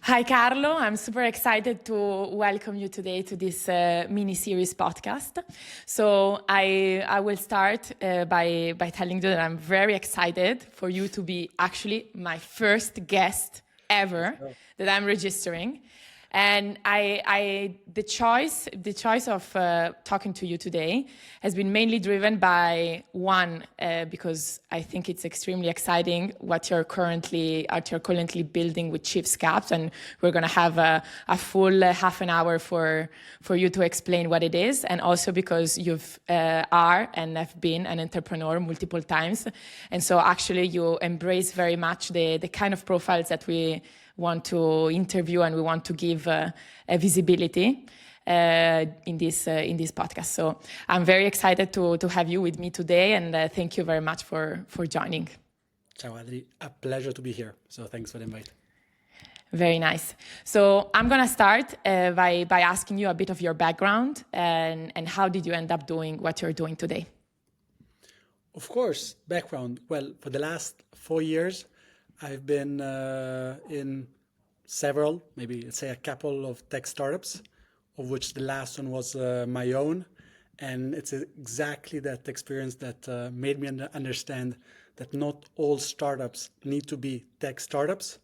Hi, Carlo. I'm super excited to welcome you today to this mini-series podcast. So I will start by telling you that I'm very excited for you to be actually my first guest ever that I'm registering. And the choice of talking to you today has been mainly driven by one, because I think it's extremely exciting what you're currently building with Chiefs Caps, and we're going to have a full half an hour for you to explain what it is, and also because you've are and have been an entrepreneur multiple times, and so actually you embrace very much the kind of profiles that we want to interview and we want to give a visibility in this podcast. So I'm very excited to have you with me today, and thank you very much for joining. Ciao Adri, a pleasure to be here. So thanks for the invite. Very nice. So I'm gonna start by asking you a bit of your background and how did you end up doing what you're doing today? Of course, background. Well, for the last 4 years, I've been in several, maybe let's say a couple of tech startups, of which the last one was my own. And it's exactly that experience that made me understand that not all startups need to be tech startups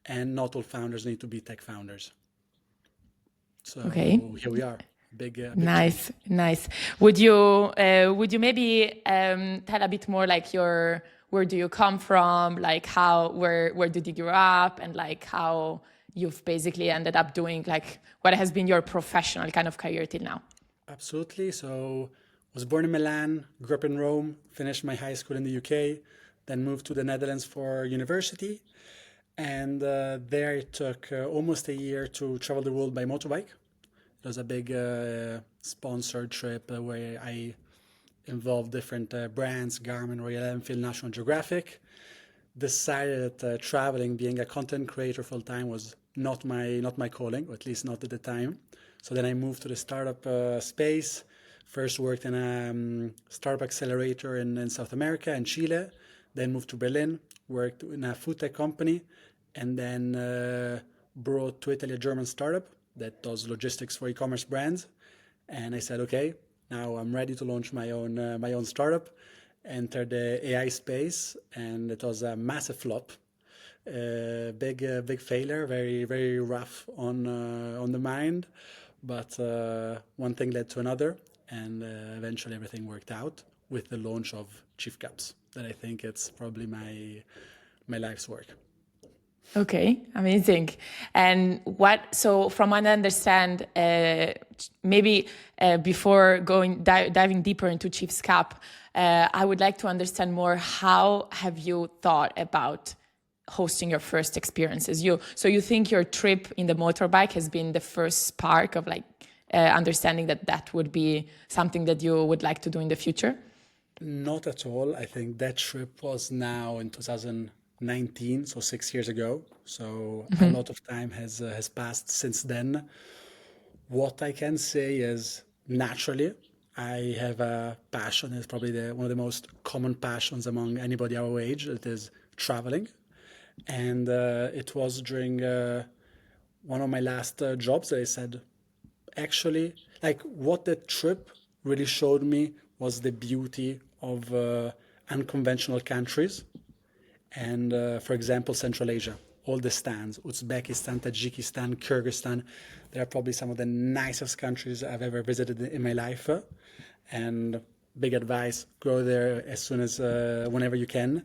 and not all founders need to be tech founders. So here we are. Big Nice, change. Nice. Would you maybe tell a bit more like where do you come from, like where did you grow up, and like how you've basically ended up doing like what has been your professional kind of career till now? Absolutely. So was born in Milan, grew up in Rome, finished my high school in the UK, then moved to the Netherlands for university. And there it took almost a year to travel the world by motorbike. It was a big sponsored trip where I involved different brands, Garmin, Royal Enfield, National Geographic. Decided that traveling, being a content creator full time, was not my calling, or at least not at the time. So then I moved to the startup space. First worked in a startup accelerator in South America, in Chile. Then moved to Berlin, worked in a food tech company, and then brought to Italy a German startup that does logistics for e-commerce brands. And I said, okay, now I'm ready to launch my own startup. Entered the AI space, and it was a massive flop, big failure, very very rough on the mind. But one thing led to another, and eventually everything worked out with the launch of Chief Caps. That I think it's probably my life's work. Okay, amazing. And so from what I understand, maybe before diving deeper into Chiefs Cap, I would like to understand more, how have you thought about hosting your first experiences? So you think your trip in the motorbike has been the first spark of like understanding that would be something that you would like to do in the future? Not at all. I think that trip was now in 2019, so 6 years ago. So a lot of time has passed since then. What I can say is, naturally, I have a passion. It's probably one of the most common passions among anybody our age. It is traveling. And it was during one of my last jobs that I said, actually, like what the trip really showed me was the beauty of unconventional countries. And for example, Central Asia, all the stands, Uzbekistan, Tajikistan, Kyrgyzstan, they are probably some of the nicest countries I've ever visited in my life. And big advice, go there as soon as, whenever you can.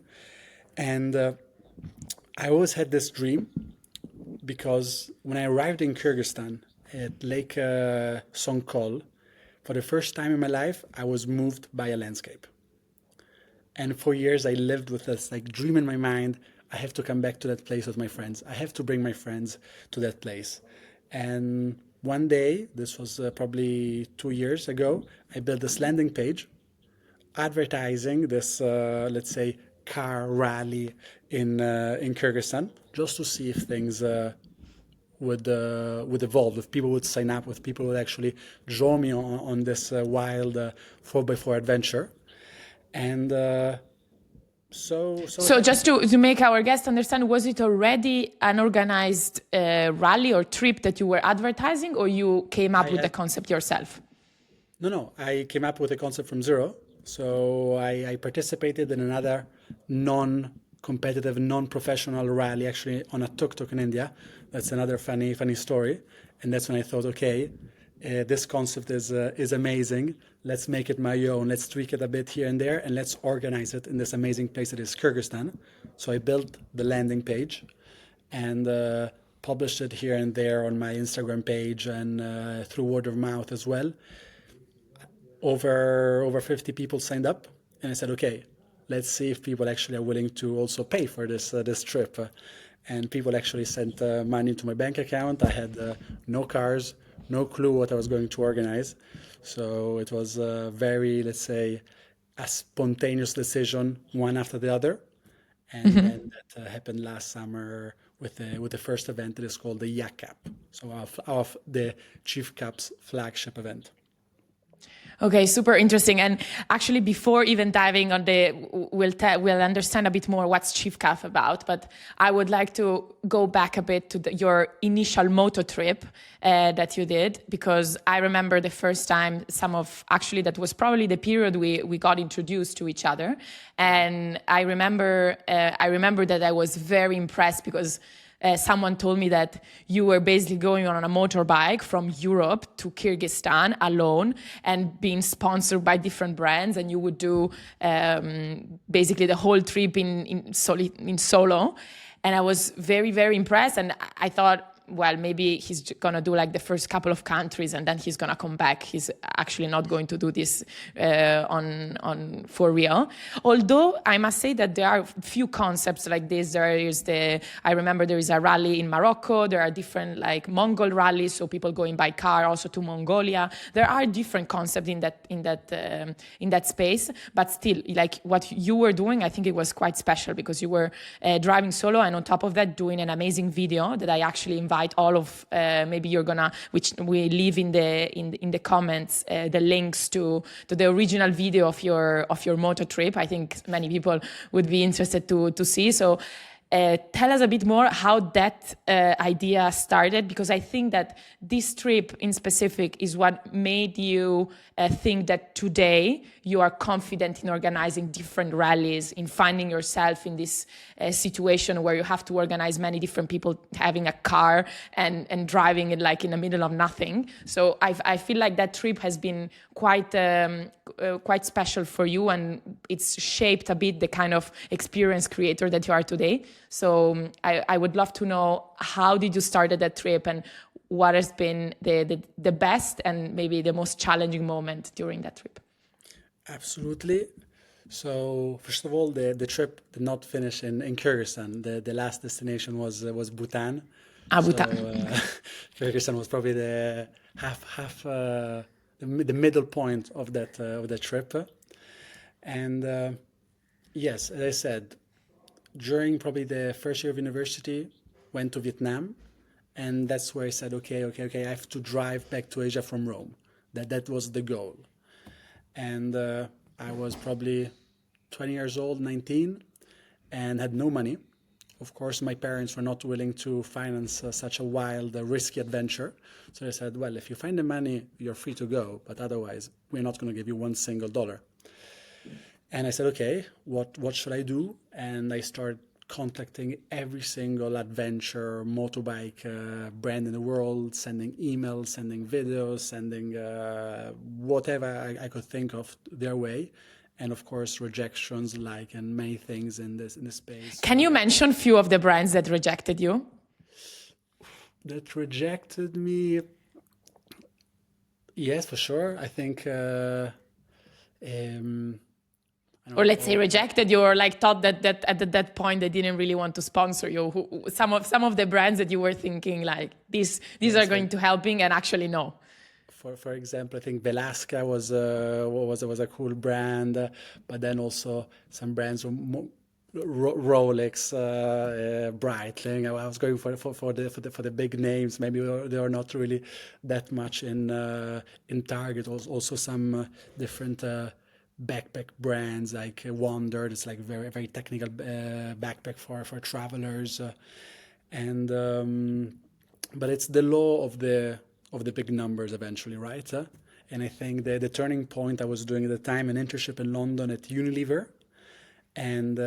And I always had this dream, because when I arrived in Kyrgyzstan at Lake Songkol, for the first time in my life, I was moved by a landscape. And for years, I lived with this like dream in my mind. I have to come back to that place with my friends. I have to bring my friends to that place. And one day, this was probably 2 years ago, I built this landing page advertising this, let's say, car rally in Kyrgyzstan, just to see if things would evolve, if people would sign up, if people would actually join me on this wild 4x4 adventure. And So it So happened. just to make our guests understand, was it already an organized rally or trip that you were advertising, or you came up I with the had concept yourself? no. I came up with a concept from zero. So I participated in another non-competitive, non-professional rally actually on a tuk-tuk in India. That's another funny story. And that's when I thought, okay, this concept is amazing. Let's make it my own. Let's tweak it a bit here and there, and let's organize it in this amazing place that is Kyrgyzstan. So I built the landing page and published it here and there on my Instagram page and through word of mouth as well. Over 50 people signed up, and I said, okay, let's see if people actually are willing to also pay for this trip. And people actually sent money to my bank account. I had no cars, no clue what I was going to organize. So it was very, let's say, a spontaneous decision, one after the other. And then that happened last summer with the first event that is called the Yak Cup. So of the Chief Cup's flagship event. Okay, super interesting. And actually, before even diving on we'll understand a bit more what's Chief Calf about. But I would like to go back a bit to your initial moto trip that you did, because I remember the first time actually that was probably the period we got introduced to each other, and I remember that I was very impressed because someone told me that you were basically going on a motorbike from Europe to Kyrgyzstan alone and being sponsored by different brands, and you would do basically the whole trip in solo. And I was very, very impressed. And I thought, well, maybe he's gonna do like the first couple of countries and then he's gonna come back. He's actually not going to do this on for real. Although I must say that there are few concepts like this. I remember there is a rally in Morocco. There are different like Mongol rallies, so people going by car also to Mongolia. There are different concepts in that space, but still, like what you were doing, I think it was quite special because you were driving solo, and on top of that, doing an amazing video that I actually invite all of maybe you're gonna, which we leave in the comments, the links to the original video of your moto trip. I think many people would be interested to see. So tell us a bit more how that idea started, because I think that this trip in specific is what made you think that today you are confident in organizing different rallies, in finding yourself in this situation where you have to organize many different people having a car and driving it like in the middle of nothing. So I feel like that trip has been quite special for you, and it's shaped a bit the kind of experience creator that you are today. So I would love to know, how did you start that trip, and what has been the best and maybe the most challenging moment during that trip? Absolutely. So first of all, the trip did not finish in Kyrgyzstan. The last destination was Bhutan. Abu So Dhabi. Kyrgyzstan was probably the half the middle point of that trip. And yes, as I said, during probably the first year of university, went to Vietnam, and that's where I said, okay, I have to drive back to Asia from Rome. That was the goal. And I was probably 20 years old, 19, and had no money. Of course, my parents were not willing to finance such a wild, risky adventure. So they said, well, if you find the money, you're free to go, but otherwise, we're not going to give you one single dollar. And I said, okay, what should I do? And I started contacting every single adventure motorbike brand in the world, sending emails, sending videos, sending whatever I could think of their way. And of course, rejections, like, and many things in this space Can you mention few of the brands that rejected you? that rejected me. Yes, for sure. I think um, I Or don't let's say know. rejected you, or like thought that at that point they didn't really want to sponsor you. Some of the brands that you were thinking like these are Yes, going to helping, and actually no. for example, I think Velasca was a cool brand, but then also some brands were Rolex, Breitling. I was going for the big names. Maybe they are not really that much in Target. Also some different backpack brands like Wander. It's like very very technical backpack for travelers, and but it's the law of the big numbers eventually, right? And I think the turning point, I was doing at the time an internship in London at Unilever, and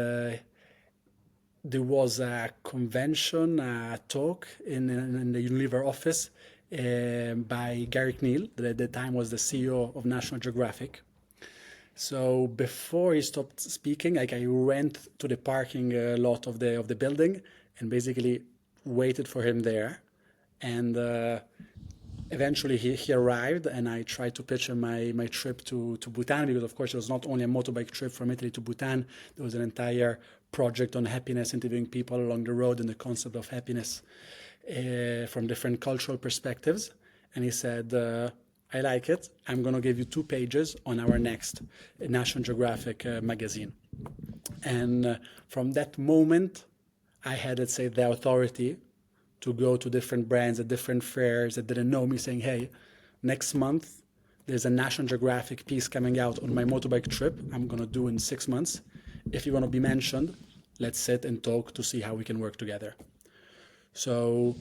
there was a convention, a talk in the Unilever office by Garrick Neal, that at the time was the CEO of National Geographic. So before he stopped speaking, like I went to the parking lot of the building and basically waited for him there. And eventually he arrived, and I tried to pitch him my trip to Bhutan, because of course it was not only a motorbike trip from Italy to Bhutan, there was an entire project on happiness, interviewing people along the road and the concept of happiness from different cultural perspectives. And he said, I like it. I'm going to give you 2 pages on our next National Geographic magazine. And from that moment, I had, let's say, the authority to go to different brands at different fairs that didn't know me, saying, hey, next month, there's a National Geographic piece coming out on my motorbike trip I'm going to do in 6 months. If you want to be mentioned, let's sit and talk to see how we can work together. So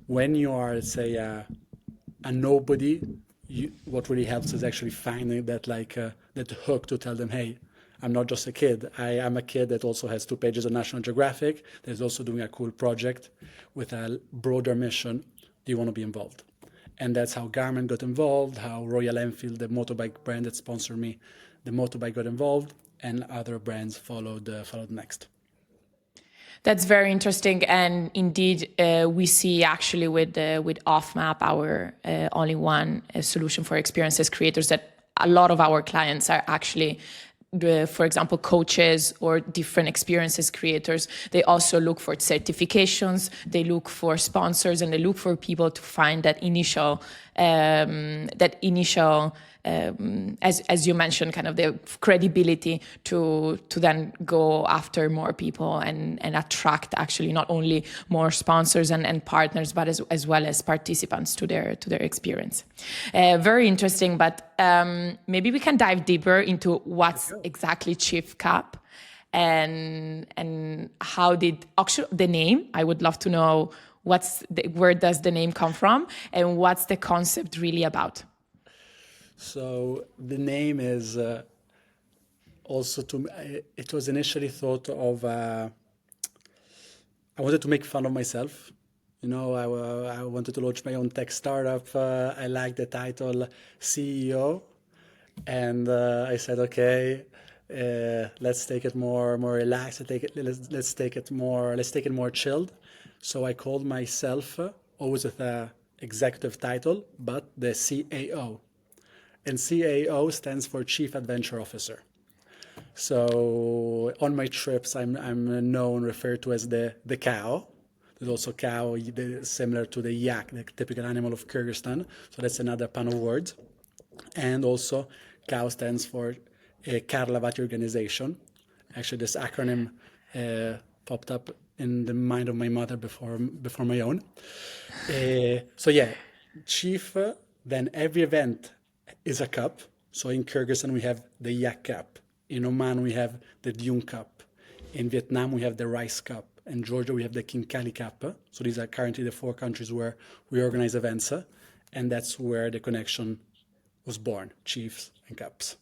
when you are, let's say, a nobody, what really helps is actually finding that that hook to tell them, hey, I'm not just a kid. I am a kid that also has 2 pages of National Geographic. That's also doing a cool project with a broader mission. Do you want to be involved? And that's how Garmin got involved, how Royal Enfield, the motorbike brand that sponsored me, the motorbike got involved, and other brands followed next. That's very interesting, and indeed, we see actually with Offmap, our all-in-one solution for experiences creators, that a lot of our clients are actually, for example, coaches or different experiences creators. They also look for certifications, they look for sponsors, and they look for people to find that initial, as you mentioned, kind of the credibility to then go after more people and attract actually not only more sponsors and partners, but as well as participants to their experience. Very interesting, but maybe we can dive deeper into what's exactly Chief Cup and how did actually the name. I would love to know where does the name come from and what's the concept really about. So the name is also it was initially thought of, I wanted to make fun of myself. You know, I wanted to launch my own tech startup. I liked the title CEO. And I said, okay, let's take it more relaxed. Let's take it more chilled. So I called myself, always with a executive title, but the CAO. And CAO stands for Chief Adventure Officer. So on my trips, I'm referred to as the cow. There's also cow, similar to the yak, the typical animal of Kyrgyzstan. So that's another pun of words. And also, cow stands for Carlo Avati organization. Actually, this acronym popped up in the mind of my mother before my own. So yeah, Chief. Then every event is a cup. So in Kyrgyzstan, we have the Yak Cup. In Oman, we have the Dune Cup. In Vietnam, we have the Rice Cup. In Georgia, we have the King Kali Cup. So these are currently the 4 countries where we organize events. And that's where the connection was born, Chiefs and Cups.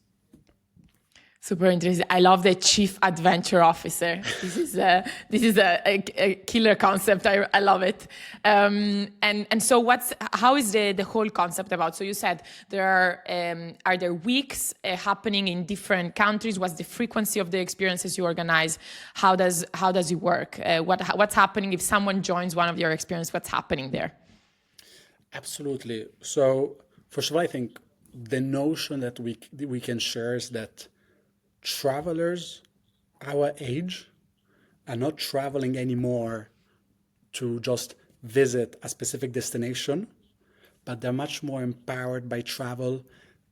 Super interesting. I love the Chief Adventure Officer. This is a killer concept. I love it. And so how is the whole concept about? So you said are there weeks happening in different countries? What's the frequency of the experiences you organize? How does it work? What's happening if someone joins one of your experiences? What's happening there? Absolutely. So first of all, I think the notion that we can share is that travelers our age are not traveling anymore to just visit a specific destination, but they're much more empowered by travel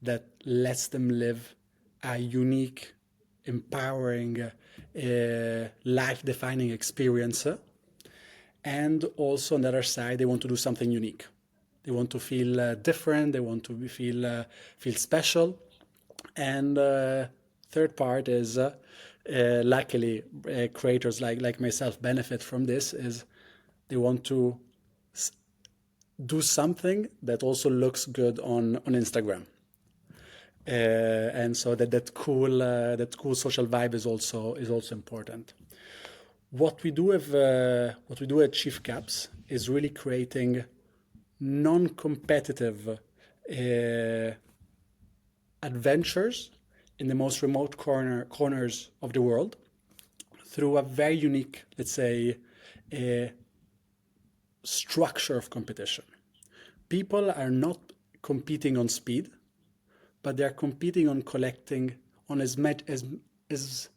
that lets them live a unique, empowering, life-defining experience. And also on the other side, they want to do something unique. They want to feel different. They want to feel special. And third part is, luckily, creators like myself benefit from this, is they want to do something that also looks good on Instagram. And so that cool social vibe is also important. What we do at Chief Caps is really creating non-competitive adventures in the most remote corners of the world through a very unique, let's say, structure of competition. People are not competing on speed, but they're competing on collecting on as much as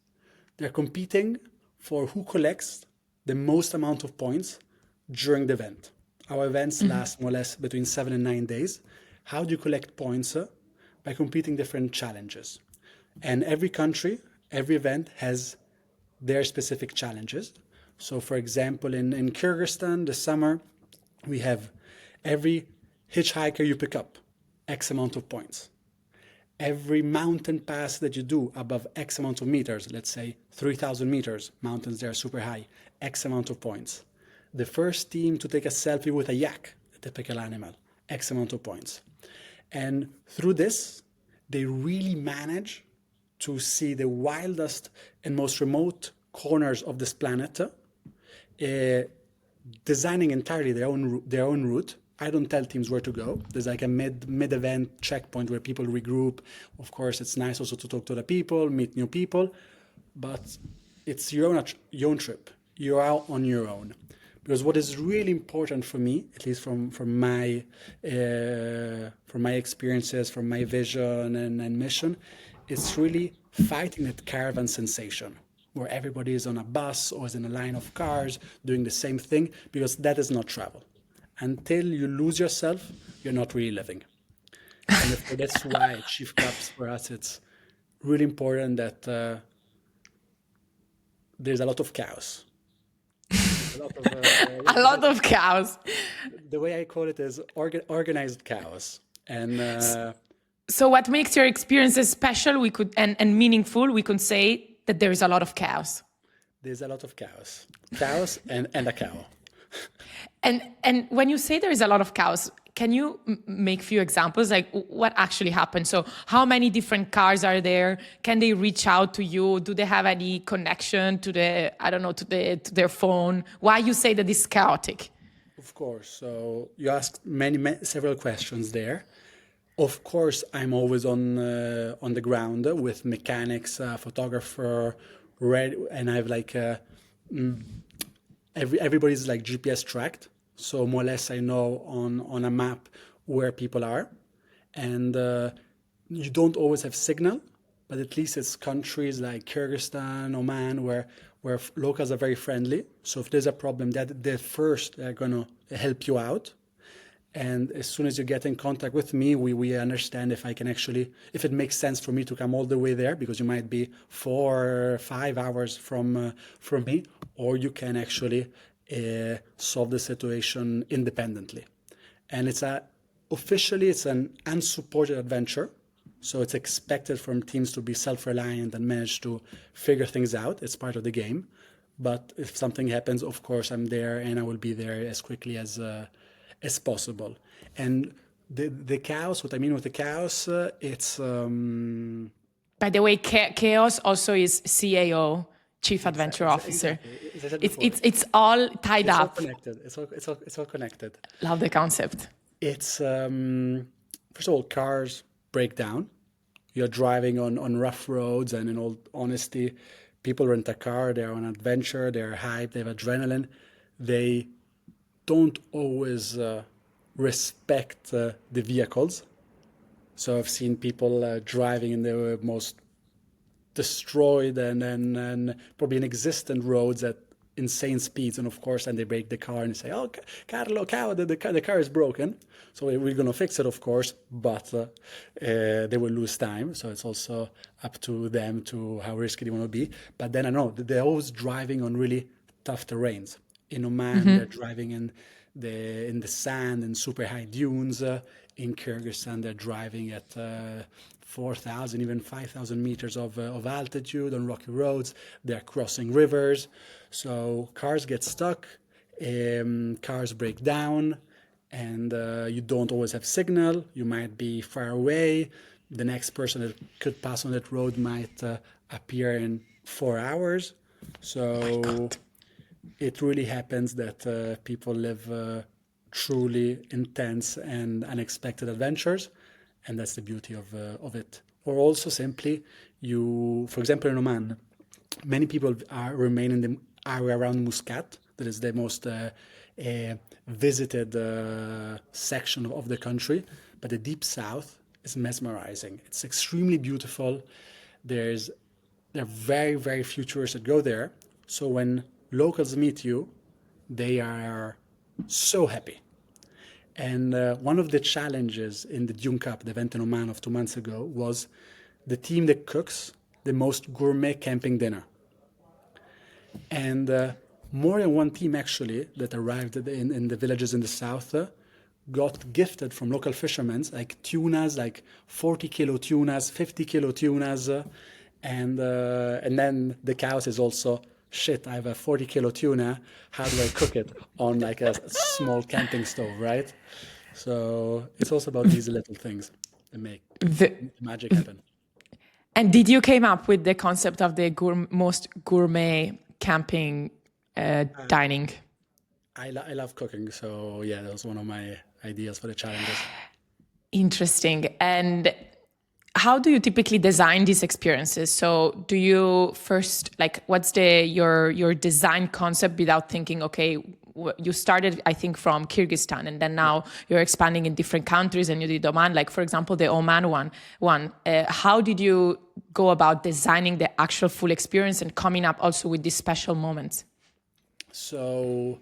they're competing for who collects the most amount of points during the event. Our events last more or less between 7 and 9 days. How do you collect points? By completing different challenges. And every country, every event has their specific challenges. So for example, in Kyrgyzstan this summer, we have every hitchhiker you pick up, X amount of points. Every mountain pass that you do above X amount of meters, let's say 3,000 meters, mountains there are super high, X amount of points. The first team to take a selfie with a yak, a typical animal, X amount of points. And through this, they really manage to see the wildest and most remote corners of this planet, designing entirely their own route. I don't tell teams where to go. There's like a mid-event checkpoint where people regroup. Of course, it's nice also to talk to the people, meet new people, but it's your own trip. You're out on your own. Because what is really important for me, at least from my experiences, from my vision and mission, it's really fighting that caravan sensation, where everybody is on a bus or is in a line of cars doing the same thing, because that is not travel. Until you lose yourself, you're not really living. And therefore, that's why Chief Cups for us, it's really important that there's a lot of chaos. A lot of, A lot of chaos. the way I call it is organized chaos. And So what makes your experiences special and meaningful, we could say that there is a lot of chaos. there's a lot of chaos. Chaos and a cow. And when you say there is a lot of chaos, can you make few examples, like what actually happened? So how many different cars are there? Can they reach out to you? Do they have any connection to to their phone? Why you say that it's chaotic? Of course. So you asked several questions there. Of course, I'm always on the ground with mechanics, photographer, and I have like everybody's like GPS tracked. So more or less I know on a map where people are. And you don't always have signal, but at least it's countries like Kyrgyzstan, Oman, where locals are very friendly. So if there's a problem, they're going to help you out. And as soon as you get in contact with me, we understand if it makes sense for me to come all the way there, because you might be 4 or 5 hours from me, or you can actually solve the situation independently. And officially it's an unsupported adventure. So it's expected from teams to be self-reliant and manage to figure things out. It's part of the game. But if something happens, of course, I'm there and I will be there as quickly as possible. And the chaos, what I mean with the chaos, it's... By the way, chaos also is CAO, Chief Adventure Officer. Exactly. It's all tied up. It's all connected. It's all connected. Love the concept. It's, first of all, cars break down. You're driving on rough roads, and in all honesty, people rent a car, they're on adventure, they're hyped, they have adrenaline. They don't always respect the vehicles. So I've seen people driving in the most destroyed and probably inexistent roads at insane speeds, and of course, and they break the car and say, "Oh, Carlo, the car is broken." So we're going to fix it, of course, but they will lose time. So it's also up to them to how risky they want to be. But then I know they're always driving on really tough terrains. In Oman, they're driving in in the sand and super high dunes. In Kyrgyzstan, they're driving at 4,000, even 5,000 meters of altitude on rocky roads. They're crossing rivers. So cars get stuck, cars break down, and you don't always have signal. You might be far away. The next person that could pass on that road might appear in 4 hours. So it really happens that people live truly intense and unexpected adventures, and that's the beauty of it. Or also simply, for example, in Oman, many people remain in the area around Muscat. That is the most visited section of the country. But the deep south is mesmerizing. It's extremely beautiful. There are very, very few tourists that go there. So when locals meet you, they are so happy. And one of the challenges in the Dune Cup, the event in Oman of 2 months ago, was the team that cooks the most gourmet camping dinner. And more than one team actually that arrived in the villages in the south got gifted from local fishermen, like tunas, like 40-kilo tunas, 50-kilo tunas. And then the chaos is also, shit, I have a 40-kilo tuna. How do I cook it on like a small camping stove, right? So it's also about these little things that make The, magic happen. and did you came up with the concept of the most gourmet camping dining? I love cooking, so yeah, that was one of my ideas for the challenges. Interesting. And how do you typically design these experiences? So do you first, like, what's your design concept without thinking, okay, you started, I think, from Kyrgyzstan, and then now you're expanding in different countries, and you did Oman, like, for example, the Oman one. How did you go about designing the actual full experience and coming up also with these special moments? So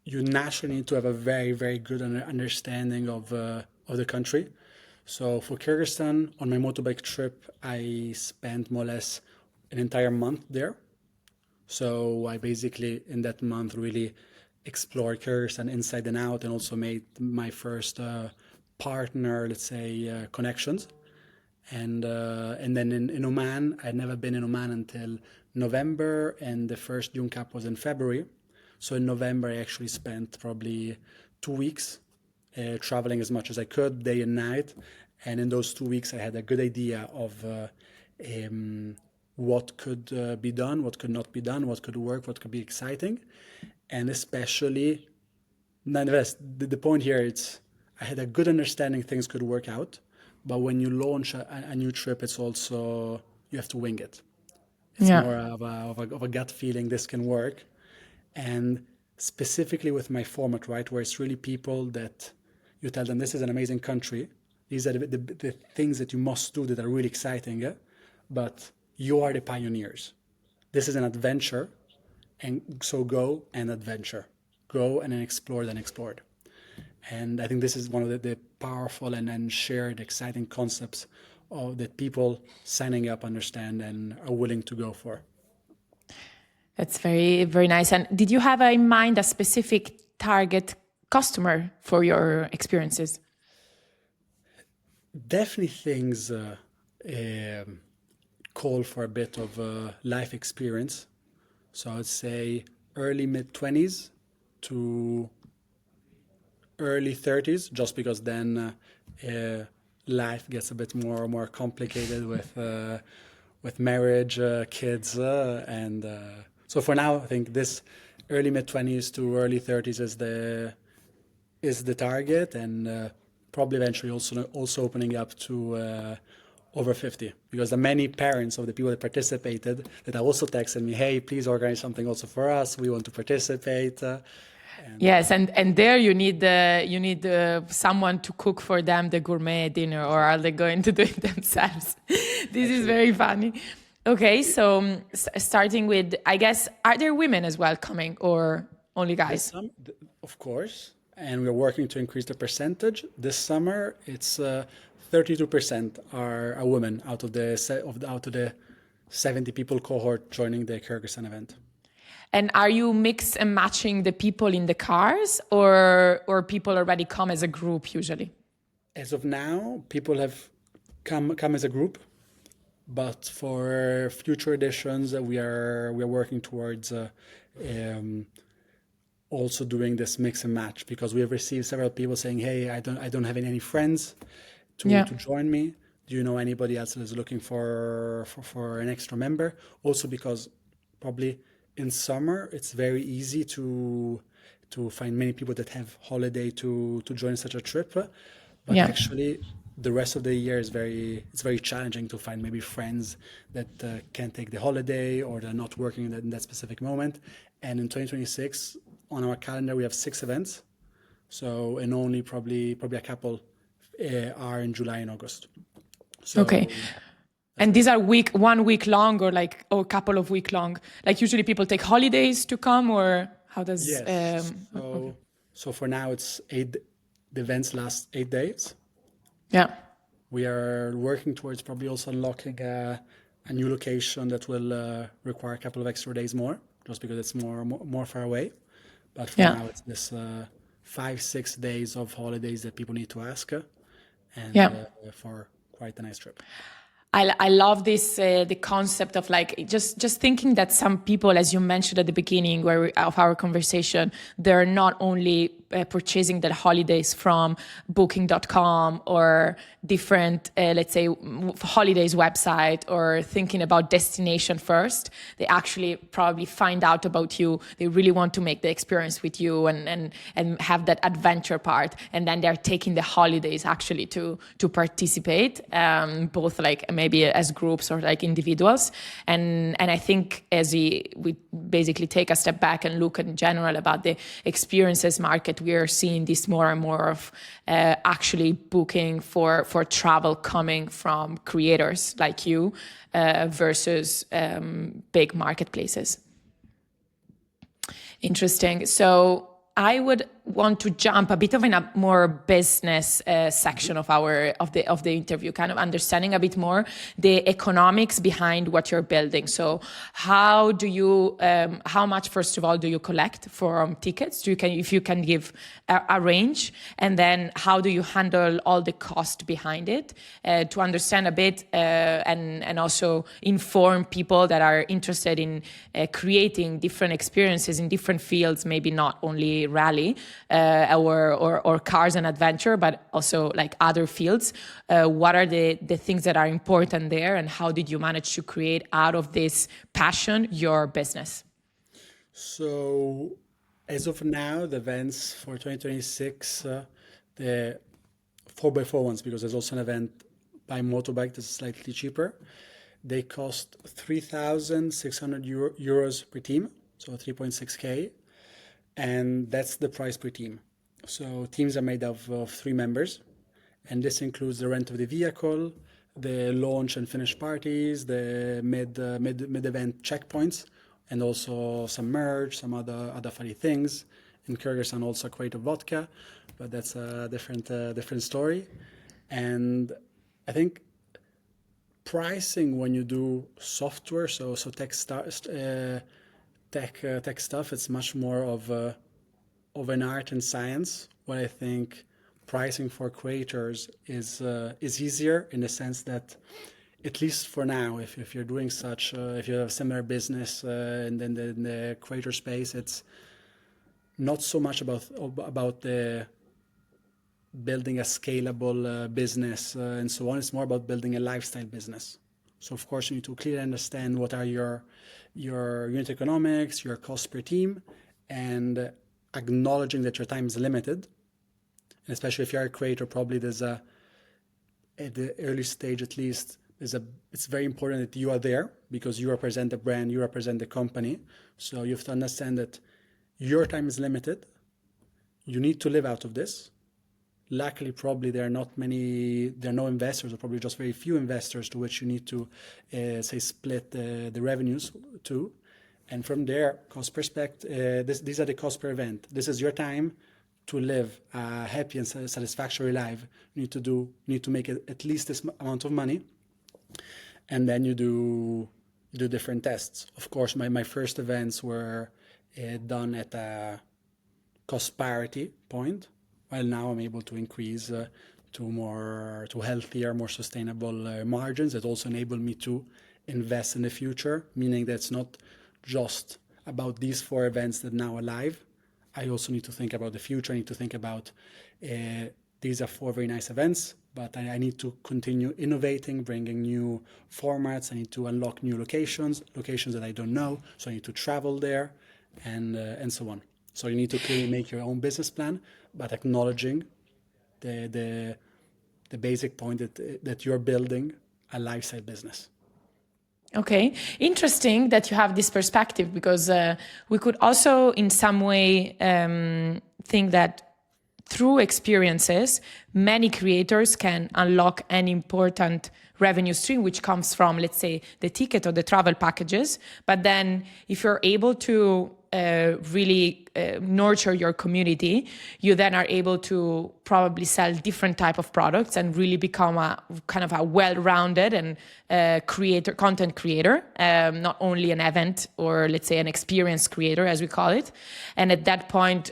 you naturally need to have a very, very good understanding of the country. So for Kyrgyzstan, on my motorbike trip, I spent more or less an entire month there. So I basically, in that month, really explored Kyrgyzstan inside and out, and also made my first partner, let's say, connections. And then in Oman, I'd never been in Oman until November, and the first Dune Cup was in February. So in November, I actually spent probably 2 weeks traveling as much as I could, day and night. And in those 2 weeks, I had a good idea of what could be done, what could not be done, what could work, what could be exciting. And especially, nonetheless, the point here is I had a good understanding things could work out. But when you launch a new trip, it's also, you have to wing it. It's Yeah. more of a gut feeling this can work. And specifically with my format, right, where it's really people that you tell them this is an amazing country. These are the things that you must do that are really exciting, but you are the pioneers. This is an adventure, and so go and adventure. Go and then explore, then explored. And I think this is one of the powerful and shared exciting concepts that people signing up understand and are willing to go for. That's very, very nice. And did you have in mind a specific target customer for your experiences? Definitely things call for a bit of life experience. So I'd say early mid-20s to early 30s, just because then life gets a bit more complicated with marriage, kids, and so for now, I think this early mid-20s to early 30s is the target, and probably eventually also opening up to over 50, because the many parents of the people that participated that have also texted me, hey, please organize something also for us. We want to participate. Yes, and there you need someone to cook for them the gourmet dinner, or are they going to do it themselves? This is very funny. Okay, so starting with, I guess, are there women as well coming, or only guys? Of course, and we're working to increase the percentage. This summer, it's 32% are women out of the 70 people cohort joining the Kyrgyzstan event. And are you mix and matching the people in the cars, or people already come as a group usually? As of now, people have come as a group, but for future editions, we are working towards um, also doing this mix and match, because we have received several people saying, "Hey, I don't have any friends Yeah. to join me. Do you know anybody else that is looking for an extra member?" Also because probably in summer it's very easy to find many people that have holiday to join such a trip, but Yeah. actually the rest of the year is very challenging to find maybe friends that can't take the holiday, or they're not working in that specific moment. And in 2026 on our calendar we have 6 events, so, and only probably a couple are in July and August. Okay. So that's And where. these are 1 week long, or like, or a couple of week long? Like usually people take holidays to come, or how does, Yes. okay. So for now it's eight. The events last 8 days. Yeah. We are working towards probably also unlocking a new location that will require a couple of extra days more, just because it's more far away. But for Yeah. now, it's this 5, 6 days of holidays that people need to ask, and Yeah. for quite a nice trip. I love this the concept of like just thinking that some people, as you mentioned at the beginning of our conversation, they're not only purchasing their holidays from booking.com or different let's say holidays website, or thinking about destination first. They actually probably find out about you, they really want to make the experience with you, and have that adventure part, and then they're taking the holidays actually to participate, both like maybe as groups or like individuals. And I think as we basically take a step back and look in general about the experiences market, we are seeing this more and more of actually booking for travel coming from creators like you, versus big marketplaces. Interesting. So I would want to jump a bit of in a more business section of the interview, kind of understanding a bit more the economics behind what you're building. So how do you, how much first of all do you collect from tickets? If you can give a range, and then how do you handle all the cost behind it, to understand a bit, and also inform people that are interested in creating different experiences in different fields, maybe not only rally or cars and adventure, but also like other fields. What are the things that are important there, and how did you manage to create out of this passion your business? So as of now, the events for 2026, the 4x4 ones, because there's also an event by motorbike that's slightly cheaper. They cost 3,600 euros per team, so 3.6K, and that's the price per team. So teams are made of 3 members, and this includes the rent of the vehicle, the launch and finish parties, the mid event checkpoints, and also some merch, some other funny things. In Kyrgyzstan, also a crate of vodka, but that's a different story. And I think pricing when you do software, so tech stuff, it's much more of an art and science. What I think pricing for creators is easier, in the sense that, at least for now, if you're doing such, if you have a similar business, and then the creator space, it's not so much about the building a scalable business, and so on. It's more about building a lifestyle business. So of course you need to clearly understand what are your unit economics, your cost per team, and acknowledging that your time is limited. And especially if you're a creator, probably at the early stage at least, it's very important that you are there, because you represent the brand, you represent the company. So you have to understand that your time is limited. You need to live out of this. Luckily, probably there are no investors, or probably just very few investors, to which you need to say split the revenues to. And from there, cost perspective, these are the cost per event. This is your time to live a happy and satisfactory life. You need to make at least this amount of money, and then you do different tests. Of course, my first events were done at a cost parity point, while now I'm able to increase to healthier, more sustainable margins that also enable me to invest in the future, meaning that it's not just about these 4 events that now are live. I also need to think about the future. I need to think about these are 4 very nice events, but I need to continue innovating, bringing new formats. I need to unlock new locations that I don't know. So I need to travel there, and so on. So you need to clearly make your own business plan, but acknowledging the basic point that you're building a lifestyle business. Okay, interesting that you have this perspective, because we could also in some way think that through experiences, many creators can unlock an important revenue stream, which comes from, let's say, the ticket or the travel packages. But then if you're able to really nurture your community, you then are able to probably sell different type of products and really become a kind of a well-rounded and content creator, not only an event or let's say an experience creator, as we call it. And at that point,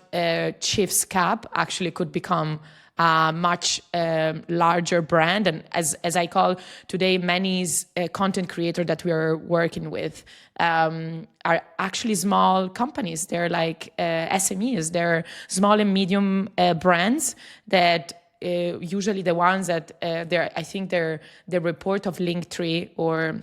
Chief's Cap actually could become a much larger brand. And as I call today, many content creators that we are working with are actually small companies. They're like SMEs. They're small and medium brands that usually the ones that I think they're the report of Linktree or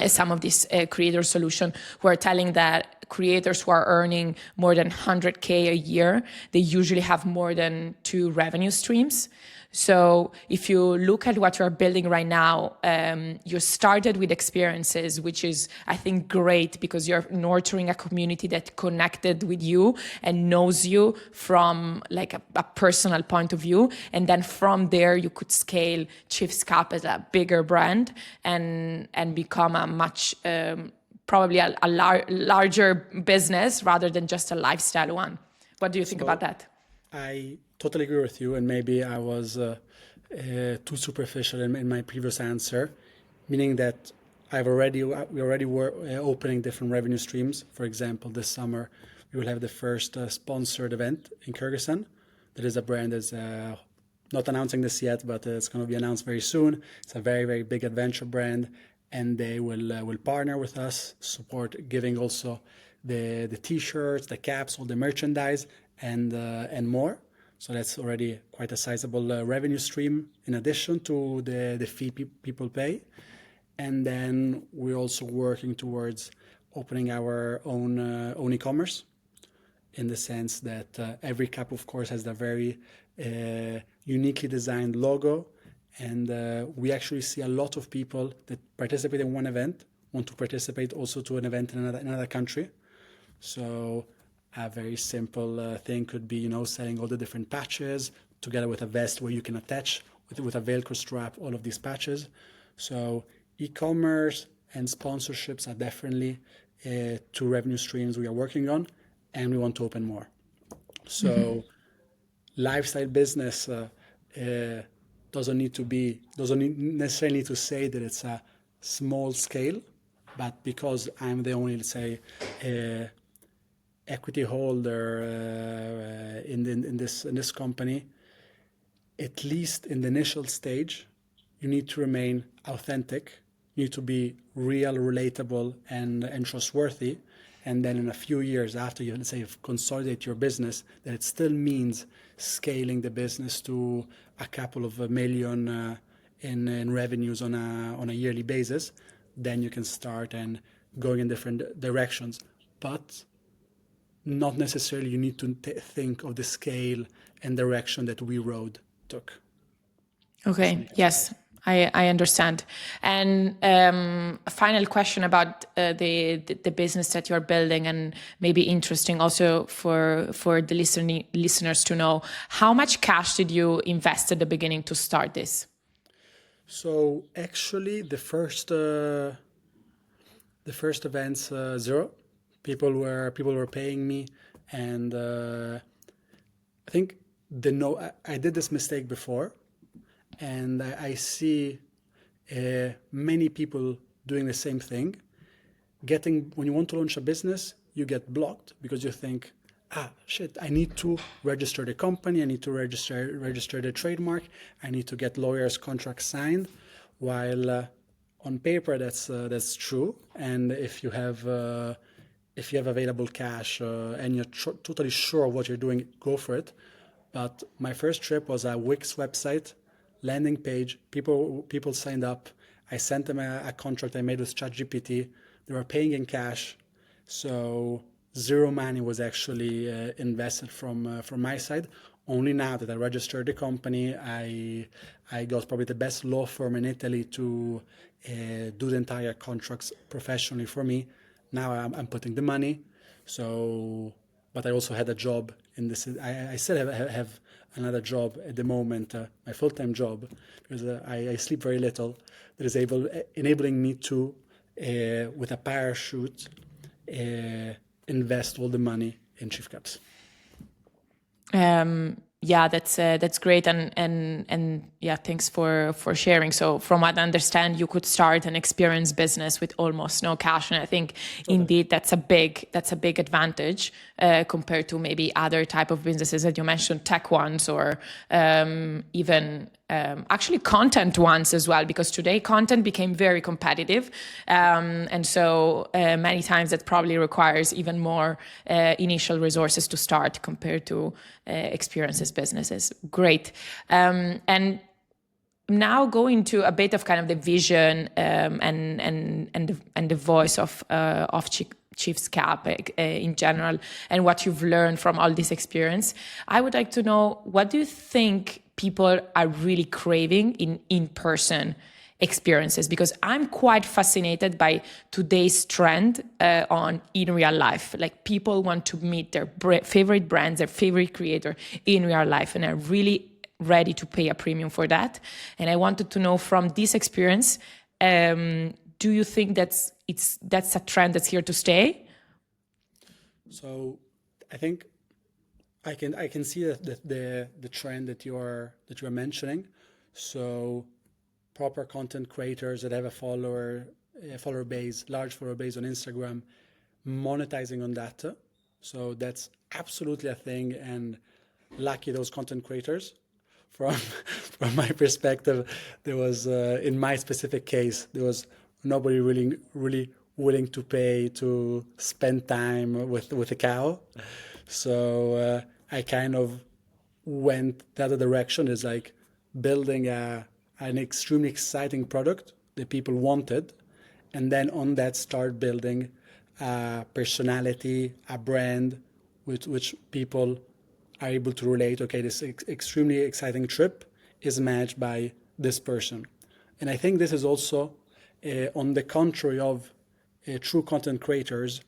some of these creator solution who are telling that creators who are earning more than 100K a year, they usually have more than 2 revenue streams. So if you look at what you're building right now, you started with experiences, which is, I think, great because you're nurturing a community that connected with you and knows you from like a personal point of view. And then from there, you could scale Chief's Cap as a bigger brand and become a much, probably a larger business rather than just a lifestyle one. What do you think about that? I totally agree with you, and maybe I was too superficial in my previous answer, meaning that we already were opening different revenue streams. For example, this summer we will have the first sponsored event in Kyrgyzstan. That is a brand that's not announcing this yet, but it's going to be announced very soon. It's a very, very big adventure brand, and they will partner with us, support giving also the T-shirts, the caps, all the merchandise, and more. So that's already quite a sizable revenue stream in addition to the fee people pay. And then we're also working towards opening our own e-commerce, in the sense that every cap, of course, has a very uniquely designed logo. And we actually see a lot of people that participate in one event want to participate also to an event in another country. So a very simple thing could be, selling all the different patches together with a vest where you can attach with a Velcro strap all of these patches. So e-commerce and sponsorships are definitely 2 revenue streams we are working on, and we want to open more. So lifestyle business doesn't necessarily need to say that it's a small scale, but because I'm the only, let's say, equity holder in this company, at least in the initial stage, you need to remain authentic. You need to be real, relatable, and trustworthy. And then in a few years after you, let's say, consolidate your business, that it still means scaling the business to a couple of million in revenues on a yearly basis, then you can start and going in different directions. But not necessarily you need to think of the scale and direction that We Road took. Okay, yes, I understand. And a final question about the business that you're building, and maybe interesting also for the listeners to know, how much cash did you invest at the beginning to start this? So actually the first events, 0. People were paying me, and I think I did this mistake before, and I see many people doing the same thing. When you want to launch a business, you get blocked because you think, shit, I need to register the company, I need to register the trademark, I need to get lawyers' contracts signed, while on paper that's true. And if you have available cash and you're totally sure of what you're doing, go for it. But my first trip was a Wix website landing page. People signed up. I sent them a contract I made with ChatGPT. They were paying in cash, so zero money was actually invested from my side. Only now that I registered the company, I got probably the best law firm in Italy to do the entire contracts professionally for me. Now I'm putting the money. So, but I also had a job in this. I still have another job at the moment, my full-time job, because I sleep very little. That is enabling me to, with a parachute, invest all the money in Chief Caps. Yeah, that's great, and yeah, thanks for sharing. So, from what I understand, you could start an experience business with almost no cash, and I think indeed that's a big advantage compared to maybe other type of businesses that you mentioned, tech ones, or even actually content ones as well, because today content became very competitive, and so many times that probably requires even more initial resources to start compared to experiences businesses. Great. And now going to a bit of kind of the vision and the voice of Chief's Cap in general, and what you've learned from all this experience. I would like to know, what do you think people are really craving in-person experiences? Because I'm quite fascinated by today's trend on in real life. Like, people want to meet their favorite brands, their favorite creator in real life, and are really ready to pay a premium for that. And I wanted to know, from this experience, do you think that's a trend that's here to stay? So I think I can see that the trend that you are mentioning. So proper content creators that have a large follower base on Instagram, monetizing on that. So that's absolutely a thing, and lucky those content creators. From my perspective, there was in my specific case, there was nobody really willing to pay to spend time with a cow. So I kind of went the other direction, is like building an extremely exciting product that people wanted, and then on that start building a personality, a brand with which people are able to relate. Okay, this extremely exciting trip is managed by this person. And I think this is also on the contrary of true content creators,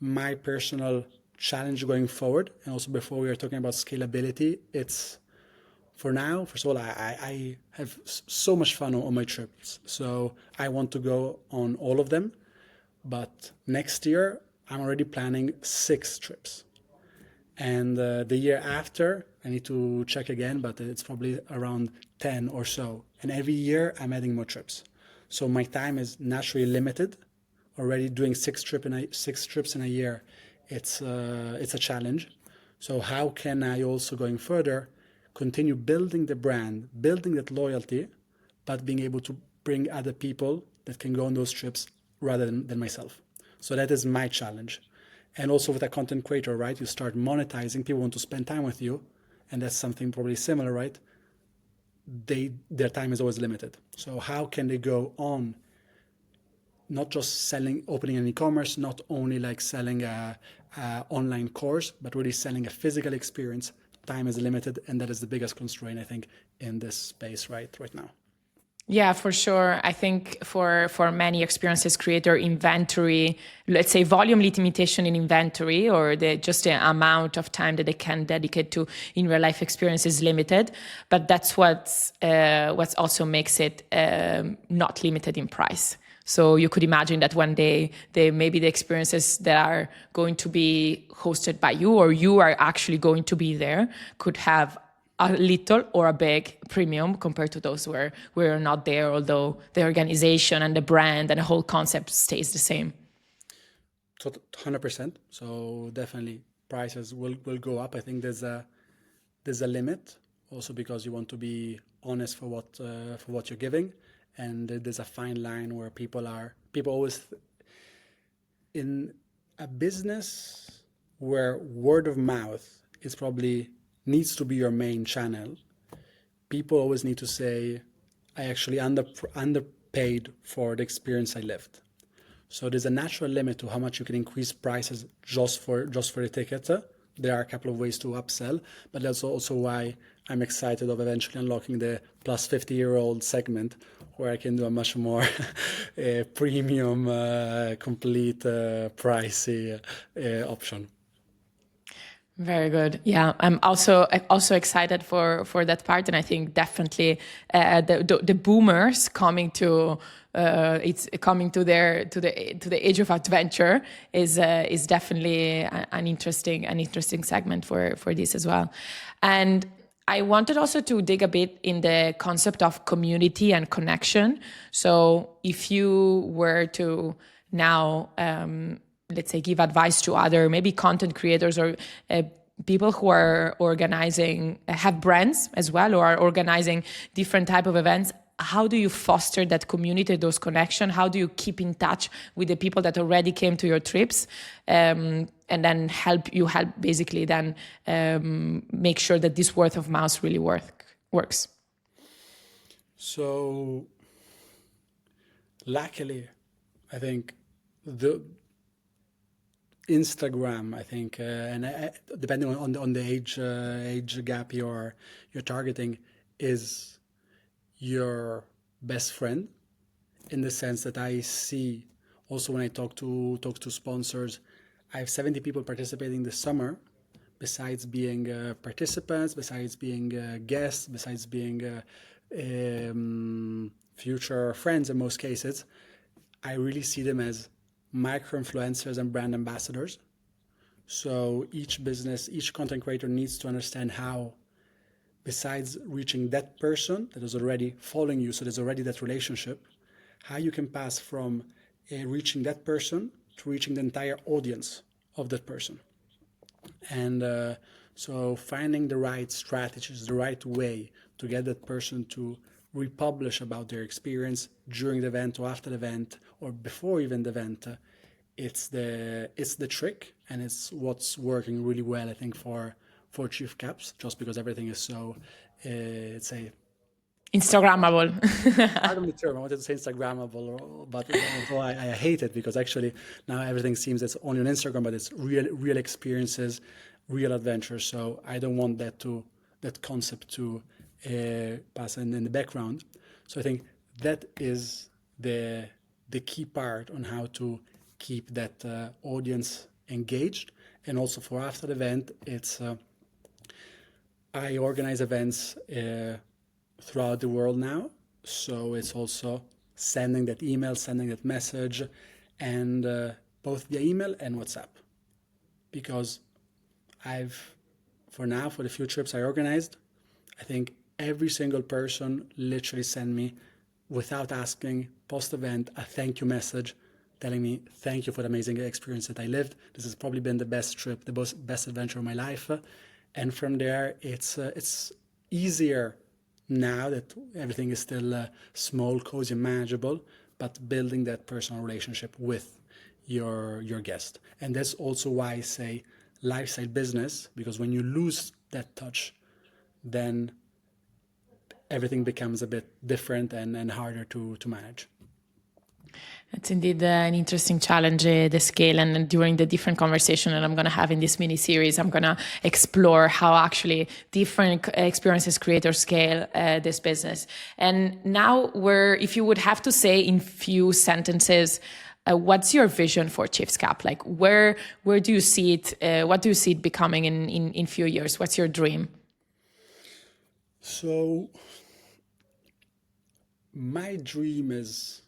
my personal challenge going forward. And also, before we were talking about scalability, it's, for now, first of all, I have so much fun on my trips. So I want to go on all of them. But next year, I'm already planning 6 trips. And the year after, I need to check again, but it's probably around 10 or so. And every year, I'm adding more trips. So my time is naturally limited. Already doing 6 trips in a year, it's a challenge. So how can I also, going further, continue building the brand, building that loyalty, but being able to bring other people that can go on those trips rather than myself? So that is my challenge. And also with a content creator, right? You start monetizing, people want to spend time with you, and that's something probably similar, right? Their time is always limited. So how can they go on not just opening an e-commerce, not only like selling a online course, but really selling a physical experience? Time is limited, and that is the biggest constraint, I think, in this space right now. Yeah, for sure. I think for many experiences creator, inventory, let's say volume limitation in inventory, or just the amount of time that they can dedicate to in real life experience is limited. But that's what's also makes it not limited in price. So you could imagine that one day maybe the experiences that are going to be hosted by you, or you are actually going to be there, could have a little or a big premium compared to those where we're not there, although the organization and the brand and the whole concept stays the same. 100%. So definitely prices will go up. I think there's a limit also because you want to be honest for what you're giving, and there's a fine line where people always in a business where word of mouth is probably needs to be your main channel. People always need to say, I actually underpaid for the experience I lived. So there's a natural limit to how much you can increase prices just for the ticket. There are a couple of ways to upsell, but that's also why I'm excited of eventually unlocking the plus 50-year-old segment where I can do a much more premium, complete, pricey option. Very good. Yeah, I'm also excited for that part, and I think definitely the boomers coming to it's coming to the age of adventure is definitely an interesting segment for this as well, and I wanted also to dig a bit in the concept of community and connection. So if you were to now let's say give advice to other maybe content creators or people who are organizing have brands as well or are organizing different type of events, how do you foster that community, those connection? How do you keep in touch with the people that already came to your trips, and then help basically then make sure that this word of mouth really works? So luckily, I think the Instagram, I think, and depending on the age gap you're targeting, is your best friend in the sense that I see also when I talk to sponsors, I have 70 people participating this summer. Besides being participants, besides being guests, besides being future friends in most cases, I really see them as micro influencers and brand ambassadors. So each business, each content creator needs to understand how, besides reaching that person that is already following you, so there's already that relationship, how you can pass from reaching that person to reaching the entire audience of that person. And so finding the right strategies, the right way to get that person to republish about their experience during the event or after the event or before even the event, it's the trick, and it's what's working really well, I think, for Chief Caps, just because everything is so, let's say, Instagrammable. pardon the term, I wanted to say Instagrammable, but although I hate it because actually now everything seems it's only on Instagram, but it's real experiences, real adventures. So I don't want that concept to pass in the background. So I think that is the key part on how to keep that audience engaged. And also for after the event, it's I organize events throughout the world now. So it's also sending that email, sending that message, and both via email and WhatsApp. Because for now, for the few trips I organized, I think every single person literally sent me, without asking, post-event, a thank you message telling me, thank you for the amazing experience that I lived. This has probably been the best trip, the best adventure of my life. And from there, it's easier now that everything is still small, cozy, and manageable, but building that personal relationship with your guest. And that's also why I say lifestyle business, because when you lose that touch, then everything becomes a bit different and harder to manage. It's indeed an interesting challenge, the scale. And during the different conversation that I'm going to have in this mini series, I'm going to explore how actually different experiences creators scale this business. And now, if you would have to say in few sentences, what's your vision for Chiefs Cap? Like, where do you see it? What do you see it becoming in few years? What's your dream? So, my dream is,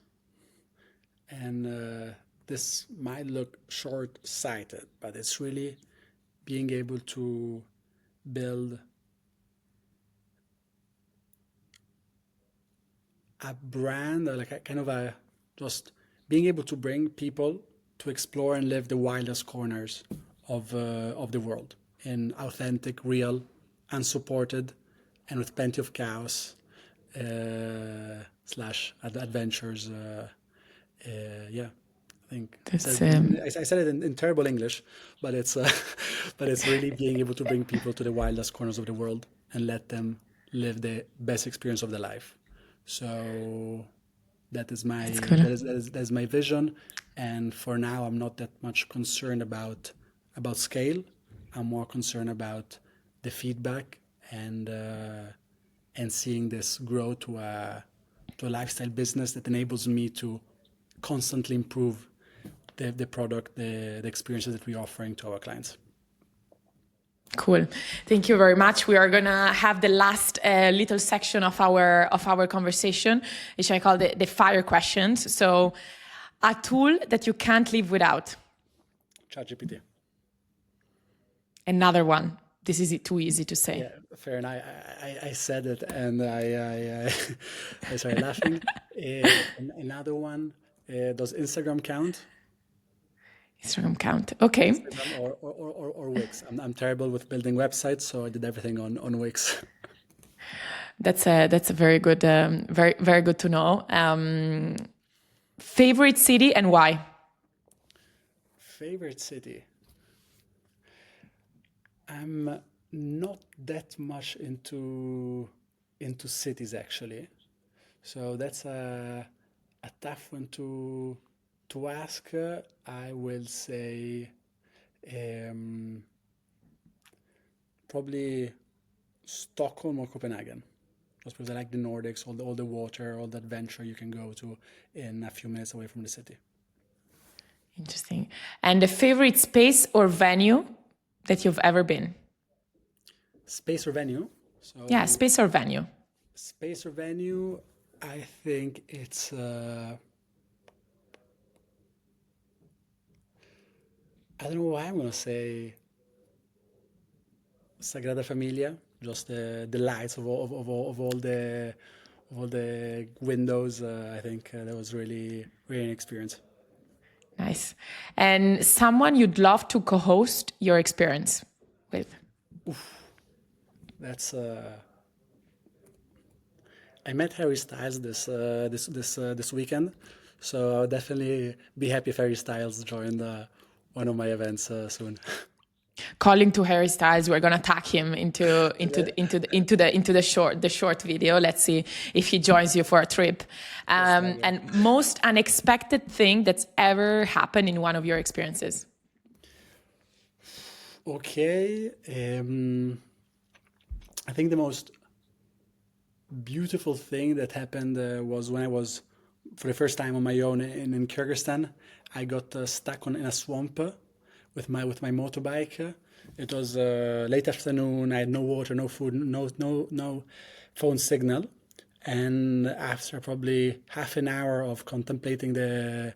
and this might look short-sighted, but it's really being able to build a brand, or like a kind of just being able to bring people to explore and live the wildest corners of the world in authentic, real, unsupported, and with plenty of chaos slash adventures. Yeah, I think That's I said it in terrible English, but it's but it's really being able to bring people to the wildest corners of the world and let them live the best experience of their life. So that is my that's cool. that is my vision, and for now I'm not that much concerned about scale. I'm more concerned about the feedback and seeing this grow to a lifestyle business that enables me to constantly improve the product, the experiences that we're offering to our clients. Cool. Thank you very much. We are gonna have the last little section of our conversation, which I call the fire questions. So, a tool that you can't live without. ChatGPT. Another one. This is too easy to say. Yeah, fair enough. I said it and I started laughing. Another one. Does Instagram count? Instagram count. Okay. Instagram or Wix. I'm terrible with building websites, so I did everything on Wix. That's a very good, very good to know. Favorite city and why? Favorite city. I'm not that much into cities actually, so that's a tough one to ask. I will say probably Stockholm or Copenhagen, just because I like the Nordics, all the water, all the adventure you can go to in a few minutes away from the city. Interesting. And the favorite space or venue that you've ever been? Space or venue? So Yeah, space or venue. space or venue, I think it's I don't know why I'm gonna say Sagrada Familia, just the lights of all the windows. I think that was really an experience. Nice. And someone you'd love to co-host your experience with? That's I met Harry Styles this weekend, so I'll definitely be happy if Harry Styles joined one of my events soon. Calling to Harry Styles, we're gonna tag him into the short video. Let's see if he joins you for a trip. And most unexpected thing that's ever happened in one of your experiences. Okay, I think the most beautiful thing that happened was when I was for the first time on my own in Kyrgyzstan. I got stuck in a swamp with my motorbike. It was late afternoon. I had no water, no food, no phone signal. And after probably half an hour of contemplating the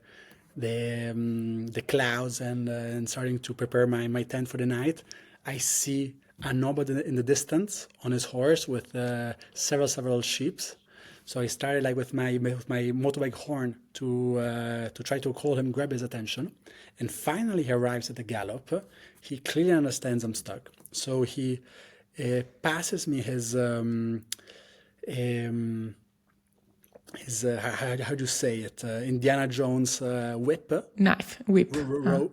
clouds and starting to prepare my tent for the night, I see a nomad in the distance on his horse with several sheep. So I started like with my motorbike horn to try to call him, grab his attention, and finally he arrives at the gallop. He clearly understands I'm stuck, so he passes me his how do you say it? Indiana Jones whip, Whip.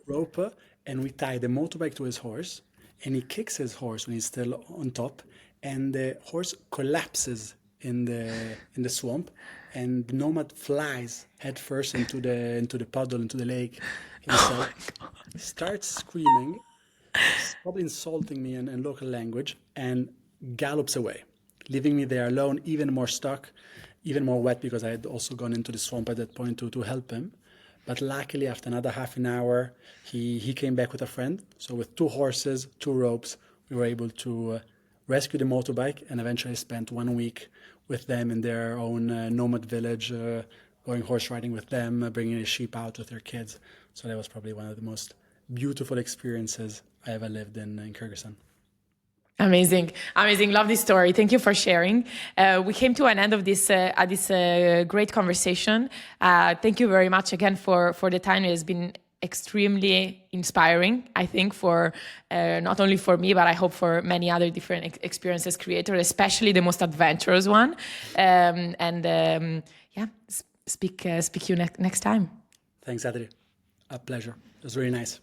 rope, and we tie the motorbike to his horse, and he kicks his horse when he's still on top, and the horse collapses in the swamp, and the nomad flies headfirst into the puddle, into the lake himself. Starts screaming, probably insulting me in local language, and gallops away, leaving me there alone, even more stuck, even more wet, because I had also gone into the swamp at that point to help him. But luckily, after another half an hour, he came back with a friend. So with 2 horses, 2 ropes, we were able to rescue the motorbike, and eventually spent 1 week with them in their own nomad village, going horse riding with them, bringing the sheep out with their kids. So that was probably one of the most beautiful experiences I ever lived in Kyrgyzstan. Amazing. Love this story. Thank you for sharing. We came to an end of this great conversation. Thank you very much again for the time. It has been extremely inspiring, I think, for not only for me, but I hope for many other different experiences creators, especially the most adventurous one. Yeah, speak you next time. Thanks, Adri. A pleasure. It was really nice.